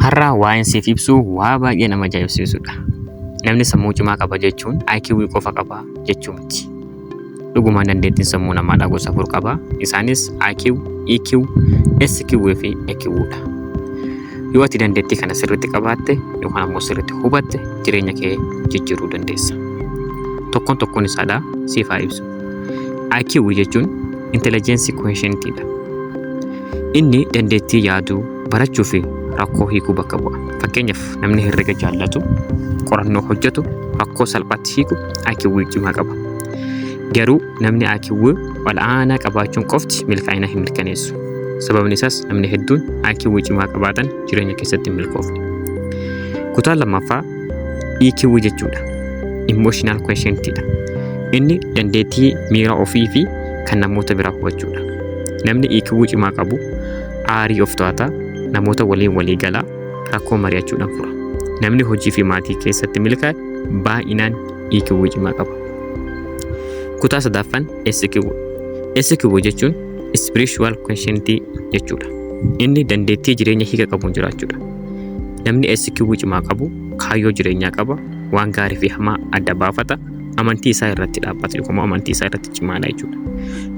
Har'a waa'een siif ibsu waa baay'ee nama ajaa'ibsiisudha. Namni sammuu cimaa qaba jechuun IQ qofa qaba jechuu miti. Dhugumaan dandeettiin sammuu namaa gosa afur qaba. Isaanis IQ, EQ, SQ fi EQ'dha. Yoo ati dandeettii kana sirriitti qabaatte yookaan ammoo sirriitti hubatte jireenya kee jijjiiruu dandeessa. Tokkoon isaadhaa siif haa ibsu. IQ jechuun intelligence quotientidha. Inni dandeettii yaaduu, barachuu fi rakkoo hiikuu bakka bu'a. Fakkeenyaaf namni herrega jaallatu, qorannoo hojjetu, rakkoo salphaatti hiiku IQ cimaa qaba. Garuu namni IQ wal'aanaa qabaachuun qofti milkaa'ina hin mirkaneessu. Sababni isaas namni hedduun IQ cimaa qabaatan jireenya keessatti hin milkoofne. Kutaan lammaffaa EQ jechuudha. Emotional quotientidha. Inni dandeettii miira ofii fi kan namoota biraa hubachuudha. Namni EQ cimaa qabu aarii of to'ata, namoota waliin walii galaa, rakkoo mari'achuudhaan fura. Namni hojii fi maatii keessatti milkaa'e baay'inaan EQ cimaa qaba. Kutaa sadaffaan SQ. SQ jechuun spiritual quotient jechuudha. Inni dandeettii jireenya hiika qabuun jiraachuudha. Namni SQ cimaa qabu kaayyoo jireenyaa qaba, waan gaarii fi hamaa adda baafata, amantii isaa irratti dhaabbata yookaan amantii isaa irratti cimaadha jechuudha.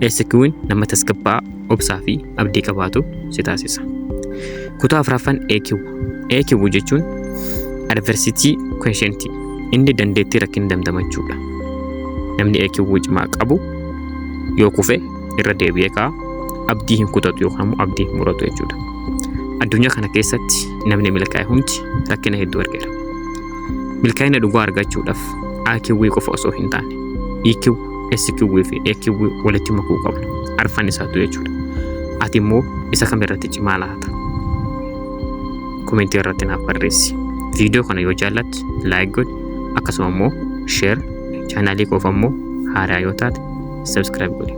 SQ'n nama tasgabbaa'aa, obsaa fi abdii qabaatu si taasisa. Kutaa afuraffaan EQ. EQ jechuun adversity quotient. Inni dandeettii rakkina dandamachuudha. Namni EQ cimaa qabu yoo kufe irra deebi'ee ka'a, abdii hin kutatu yookaan abdii hin muratu jechuudha. Addunyaa kana keessatti namni milkaa'e hundi rakkina hedduu argeera. Milkaa'ina dhugaa argachuudhaaf IQ qofa osoo hin taane EQ, SQ fi EQ walitti makuu qabna. Arfan isaatu jechuudha. Ati immoo isa kam irratti cimaa laata? Komentii irratti naaf barreessi. Viidiyoo kana yoo jaallatte like godhi, akkasuma immoo share, chaanaalii qofa immoo haaraa yoo taate subscribe godhi.